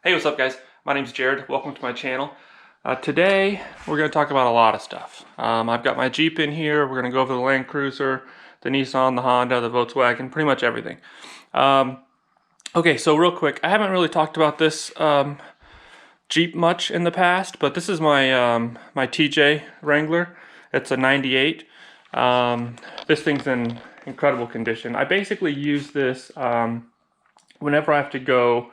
Hey, what's up guys? My name's Jared. Welcome to my channel. Today we're going to talk about a lot of stuff. I've got my Jeep in here. We're going to go over the Land Cruiser, the Nissan, the Honda, the Volkswagen, pretty much everything. Okay, so real quick, I haven't really talked about this Jeep much in the past, but this is my my TJ Wrangler. It's a 98. This thing's in incredible condition. I basically use this whenever I have to go,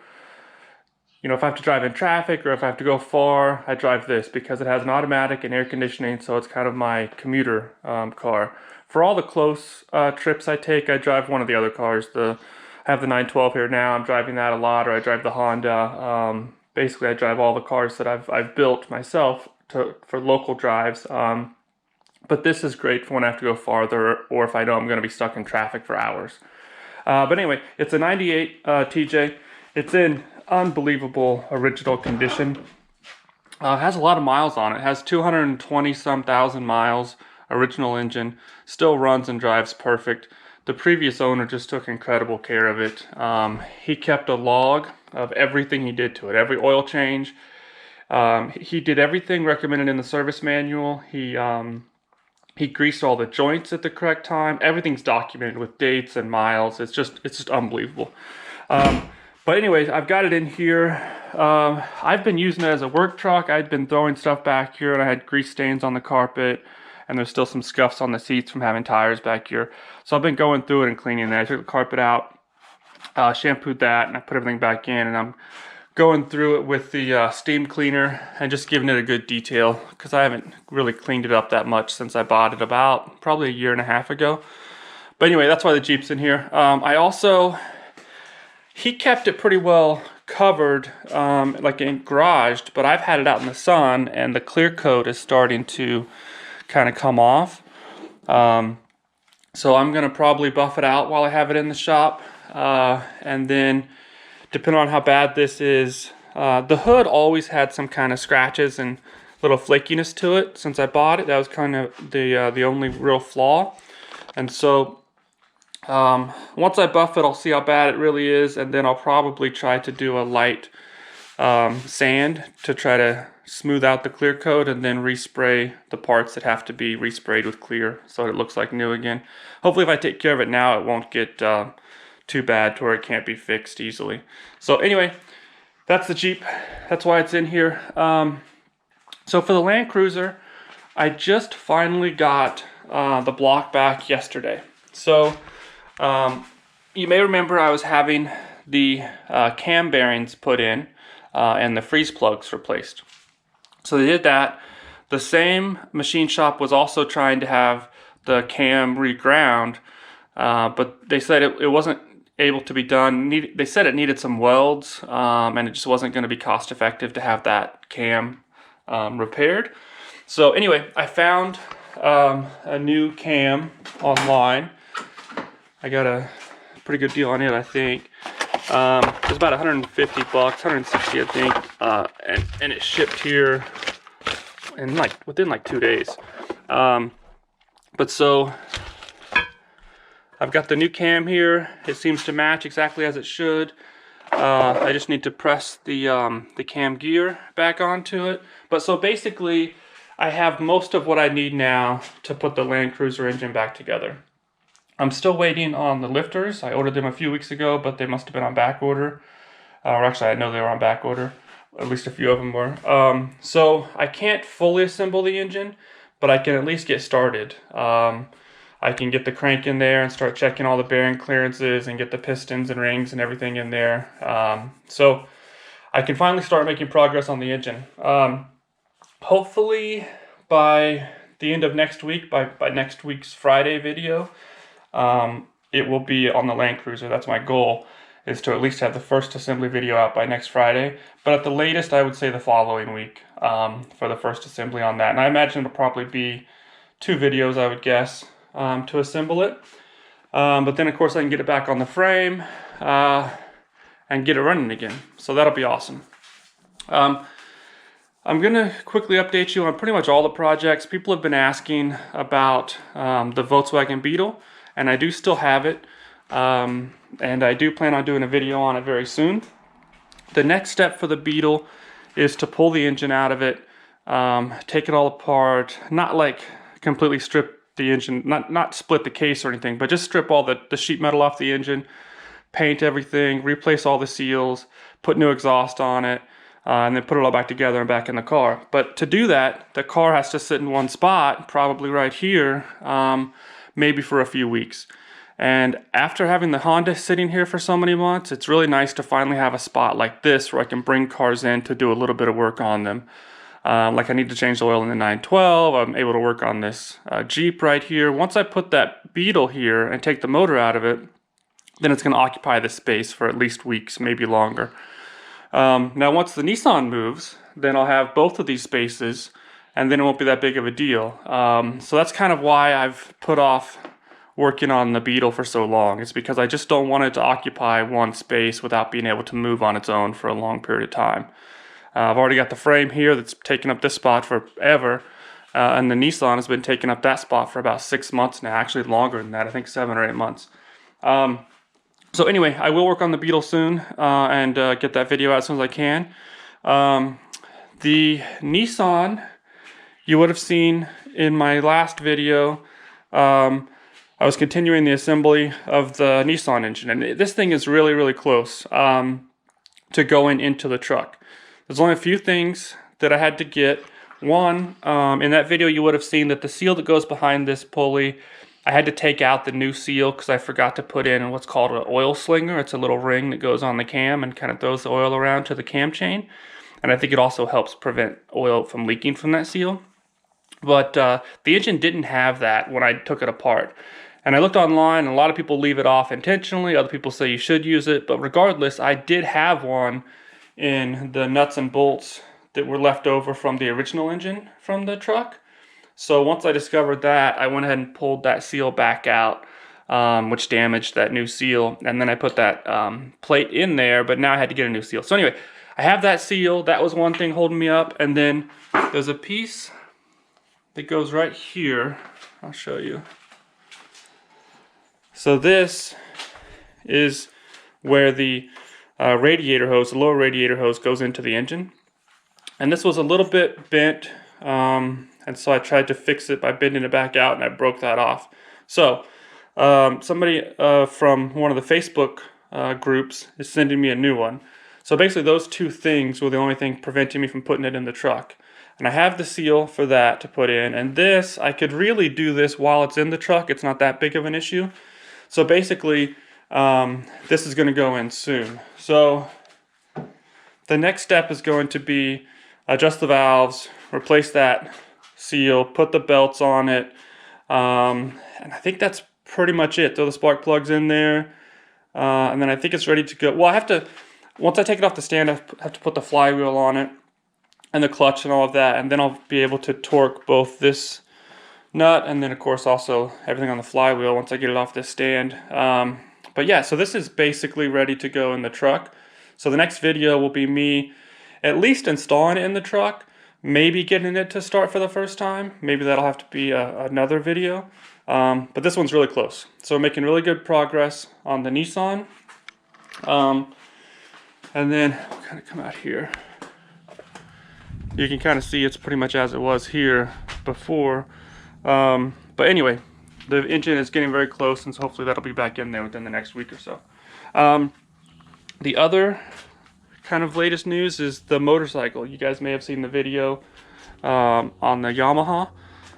you know, if I have to drive in traffic or if I have to go far, I drive this because it has an automatic and air conditioning, so it's kind of my commuter car. For all the close trips I take, I drive one of the other cars. I have the 912 here now. I'm driving that a lot, or I drive the Honda. Basically, I drive all the cars that I've built myself for local drives. But this is great for when I have to go farther, or if I know I'm going to be stuck in traffic for hours. But anyway, it's a 98 TJ. It's in unbelievable original condition. It has a lot of miles on it. It has 220 some thousand miles. Original engine, still runs and drives perfect. The previous owner just took incredible care of it. He kept a log of everything he did to it, every oil change. He did everything recommended in the service manual. He greased all the joints at the correct time. Everything's documented with dates and miles. It's just unbelievable. But anyways, I've got it in here. I've been using it as a work truck. I'd been throwing stuff back here, and I had grease stains on the carpet, and there's still some scuffs on the seats from having tires back here. So I've been going through it and cleaning it. I took the carpet out, shampooed that, and I put everything back in, and I'm going through it with the steam cleaner and just giving it a good detail, because I haven't really cleaned it up that much since I bought it about probably a year and a half ago. But anyway, that's why the Jeep's in here. He kept it pretty well covered, like garaged, but I've had it out in the sun, and the clear coat is starting to kind of come off. So I'm going to probably buff it out while I have it in the shop. And then, depending on how bad this is, the hood always had some kind of scratches and little flakiness to it since I bought it. That was kind of the only real flaw. And so once I buff it, I'll see how bad it really is, and then I'll probably try to do a light sand to try to smooth out the clear coat, and then respray the parts that have to be resprayed with clear so it looks like new again. Hopefully if I take care of it now, it won't get too bad to where it can't be fixed easily. So anyway, that's the Jeep. That's why it's in here. So for the Land Cruiser, I just finally got the block back yesterday. So you may remember I was having the cam bearings put in and the freeze plugs replaced. So they did that. The same machine shop was also trying to have the cam reground, but they said it wasn't able to be done. They said it needed some welds, and it just wasn't going to be cost effective to have that cam repaired. So anyway, I found a new cam online. I got a pretty good deal on it, I think. It was about 150 bucks, 160 I think, and it shipped here in within 2 days. But so I've got the new cam here. It seems to match exactly as it should. I just need to press the cam gear back onto it. But so basically, I have most of what I need now to put the Land Cruiser engine back together. I'm still waiting on the lifters. I ordered them a few weeks ago, but they must have been on back order. Or actually, I know they were on back order. At least a few of them were. So I can't fully assemble the engine, but I can at least get started. I can get the crank in there and start checking all the bearing clearances and get the pistons and rings and everything in there. So I can finally start making progress on the engine. Hopefully by the end of next week, by next week's Friday video, it will be on the Land Cruiser. That's my goal, is to at least have the first assembly video out by next Friday. But at the latest, I would say the following week for the first assembly on that. And I imagine it'll probably be 2 videos, I would guess, to assemble it. But then, of course, I can get it back on the frame and get it running again. So that'll be awesome. I'm going to quickly update you on pretty much all the projects. People have been asking about the Volkswagen Beetle, and I do still have it. And I do plan on doing a video on it very soon. The next step for the Beetle is to pull the engine out of it, take it all apart, not like completely strip the engine, not split the case or anything, but just strip all the sheet metal off the engine, paint everything, replace all the seals, put new exhaust on it, and then put it all back together and back in the car. But to do that, the car has to sit in one spot, probably right here, maybe for a few weeks. And after having the Honda sitting here for so many months, it's really nice to finally have a spot like this where I can bring cars in to do a little bit of work on them. Like I need to change the oil in the 912, I'm able to work on this Jeep right here. Once I put that Beetle here and take the motor out of it, then it's going to occupy this space for at least weeks, maybe longer. Now once the Nissan moves, then I'll have both of these spaces, and then it won't be that big of a deal. So that's kind of why I've put off working on the Beetle for so long. It's because I just don't want it to occupy one space without being able to move on its own for a long period of time. I've already got the frame here that's taken up this spot forever, and the Nissan has been taking up that spot for about 6 months now, actually longer than that, I think 7 or 8 months. So anyway, I will work on the Beetle soon and get that video out as soon as I can. The Nissan, you would have seen in my last video, I was continuing the assembly of the Nissan engine, and this thing is really, really close to going into the truck. There's only a few things that I had to get. One, in that video you would have seen that the seal that goes behind this pulley, I had to take out the new seal because I forgot to put in what's called an oil slinger. It's a little ring that goes on the cam and kind of throws the oil around to the cam chain. And I think it also helps prevent oil from leaking from that seal. But the engine didn't have that when I took it apart. And I looked online, and a lot of people leave it off intentionally. Other people say you should use it. But regardless, I did have one in the nuts and bolts that were left over from the original engine from the truck. So once I discovered that, I went ahead and pulled that seal back out, which damaged that new seal. And then I put that plate in there, but now I had to get a new seal. So anyway, I have that seal. That was one thing holding me up. And then there's a piece that goes right here. I'll show you. So this is where the radiator hose, the lower radiator hose, goes into the engine. And this was a little bit bent, and so I tried to fix it by bending it back out, and I broke that off. So somebody from one of the Facebook groups is sending me a new one. So basically those two things were the only thing preventing me from putting it in the truck. And I have the seal for that to put in. And this, I could really do this while it's in the truck. It's not that big of an issue. So basically, this is going to go in soon. So the next step is going to be adjust the valves, replace that seal, put the belts on it, and I think that's pretty much it. Throw the spark plugs in there, and then I think it's ready to go. Well, I have to, once I take it off the stand, I have to put the flywheel on it and the clutch and all of that, and then I'll be able to torque both this nut and then of course also everything on the flywheel once I get it off this stand. But yeah, so this is basically ready to go in the truck. So the next video will be me at least installing it in the truck, maybe getting it to start for the first time. Maybe that'll have to be another video. But this one's really close. So we're making really good progress on the Nissan. And then I'll kind of come out here. You can kind of see it's pretty much as it was here before. But anyway, the engine is getting very close, and so hopefully that'll be back in there within the next week or so. The other kind of latest news is the motorcycle. You guys may have seen the video on the Yamaha.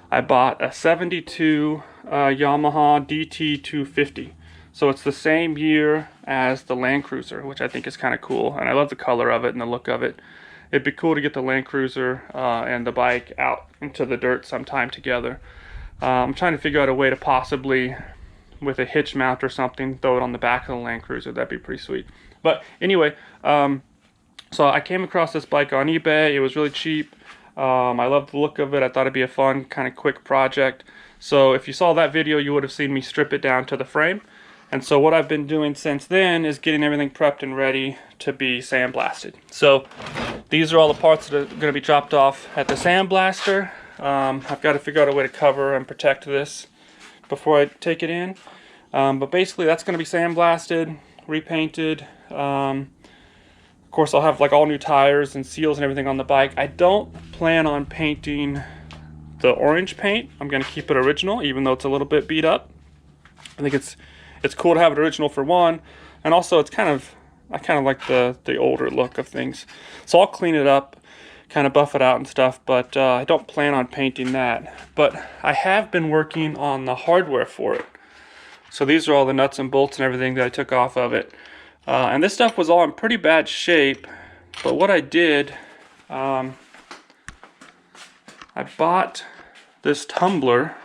I bought a 72 Yamaha DT250. So it's the same year as the Land Cruiser, which I think is kind of cool. And I love the color of it and the look of it. It'd be cool to get the Land Cruiser and the bike out into the dirt sometime together. I'm trying to figure out a way to possibly, with a hitch mount or something, throw it on the back of the Land Cruiser. That'd be pretty sweet. But anyway, so I came across this bike on eBay. It was really cheap. I loved the look of it. I thought it'd be a fun, kind of quick project. So if you saw that video, you would have seen me strip it down to the frame. And so what I've been doing since then is getting everything prepped and ready to be sandblasted. So these are all the parts that are going to be dropped off at the sandblaster. I've got to figure out a way to cover and protect this before I take it in. But basically that's going to be sandblasted, repainted, Of course, I'll have like all new tires and seals and everything on the bike. I don't plan on painting the orange paint. I'm gonna keep it original, even though it's a little bit beat up. I think it's cool to have it original for one, and also it's I kind of like the older look of things. So I'll clean it up, kind of buff it out and stuff, but I don't plan on painting that. But I have been working on the hardware for it. So these are all the nuts and bolts and everything that I took off of it. And this stuff was all in pretty bad shape, but what I did, I bought this tumbler.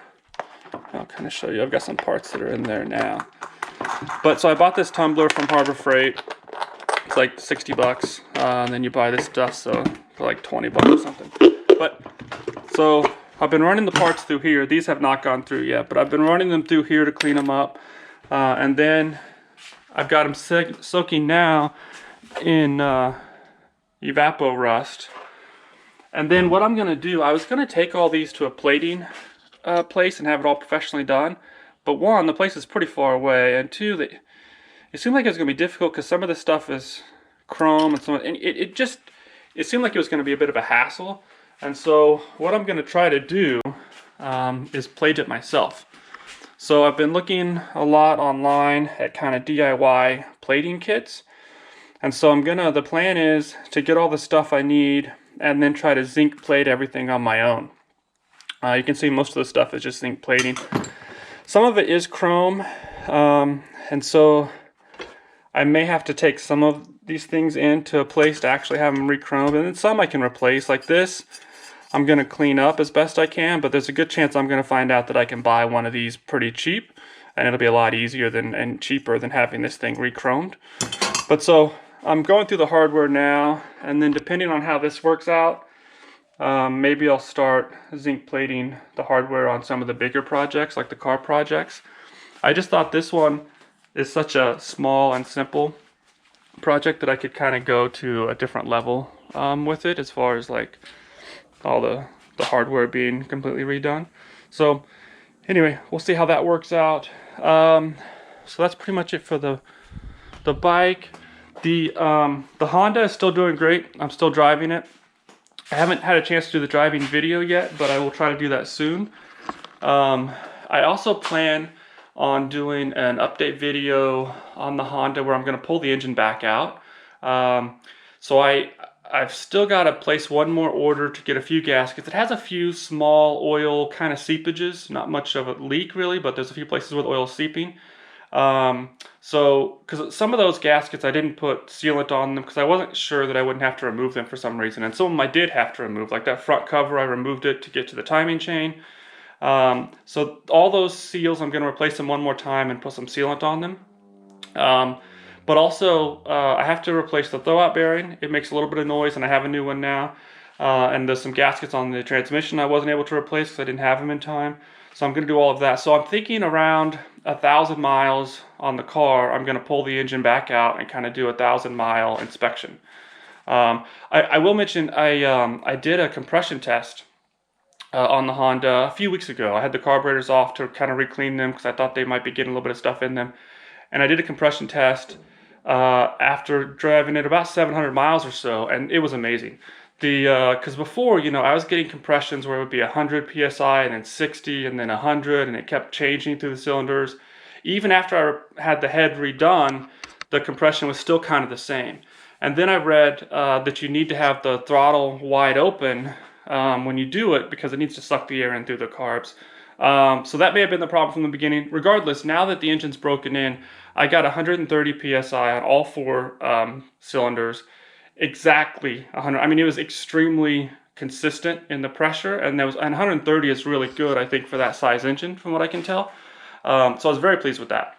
I'll kind of show you. I've got some parts that are in there now. But so I bought this tumbler from Harbor Freight. It's like 60 bucks. And then you buy this stuff for like 20 bucks or something. But so I've been running the parts through here. These have not gone through yet, but I've been running them through here to clean them up. And then I've got them soaking now in Evapo Rust. And then what I'm going to do, I was going to take all these to a plating place and have it all professionally done. But one, the place is pretty far away, and two, it seemed like it was going to be difficult because some of this stuff is chrome and it seemed like it was going to be a bit of a hassle. And so what I'm going to try to do is plate it myself. So I've been looking a lot online at kind of DIY plating kits. And so the plan is to get all the stuff I need and then try to zinc plate everything on my own. You can see most of the stuff is just zinc plating. Some of it is chrome, and so I may have to take some of these things into a place to actually have them re-chromed, and then some I can replace. Like this, I'm going to clean up as best I can, but there's a good chance I'm going to find out that I can buy one of these pretty cheap, and it'll be a lot easier and cheaper than having this thing re-chromed. But so I'm going through the hardware now, and then depending on how this works out, maybe I'll start zinc plating the hardware on some of the bigger projects, like the car projects. I just thought this one is such a small and simple project that I could kind of go to a different level with it, as far as like all the hardware being completely redone. So anyway, we'll see how that works out. So that's pretty much it for the bike. The Honda is still doing great. I'm still driving it. I haven't had a chance to do the driving video yet, but I will try to do that soon. I also plan on doing an update video on the Honda where I'm going to pull the engine back out. So I've still got to place one more order to get a few gaskets. It has a few small oil kind of seepages, not much of a leak really, but there's a few places with oil seeping. So, because some of those gaskets I didn't put sealant on them because I wasn't sure that I wouldn't have to remove them for some reason, and some of them I did have to remove, like that front cover. I removed it to get to the timing chain. So all those seals, I'm going to replace them one more time and put some sealant on them. But also I have to replace the throwout bearing. It makes a little bit of noise, and I have a new one now. And there's some gaskets on the transmission I wasn't able to replace because I didn't have them in time. So I'm going to do all of that. So I'm thinking around 1,000 miles on the car, I'm going to pull the engine back out and kind of do a 1,000-mile inspection. I will mention I did a compression test on the Honda a few weeks ago. I had the carburetors off to kind of re-clean them because I thought they might be getting a little bit of stuff in them. And I did a compression test after driving it about 700 miles or so, and it was amazing. Because before, I was getting compressions where it would be 100 psi and then 60 and then 100, and it kept changing through the cylinders. Even after I had the head redone, the compression was still kind of the same. And then I read that you need to have the throttle wide open when you do it because it needs to suck the air in through the carbs. So that may have been the problem from the beginning. Regardless, now that the engine's broken in, I got 130 psi on all four cylinders. Exactly 100. I mean, it was extremely consistent in the pressure, and 130 is really good, I think, for that size engine, from what I can tell. So I was very pleased with that.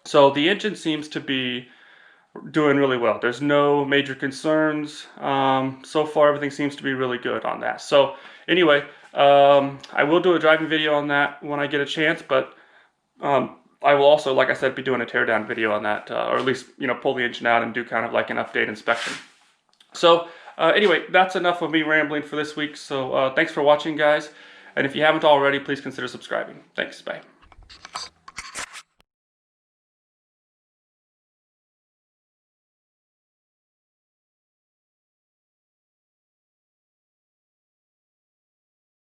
So the engine seems to be doing really well. There's no major concerns. So far, everything seems to be really good on that. So anyway, I will do a driving video on that when I get a chance, but I will also, like I said, be doing a teardown video on that, or at least, pull the engine out and do kind of like an update inspection. So anyway, that's enough of me rambling for this week. So thanks for watching, guys. And if you haven't already, please consider subscribing. Thanks. Bye.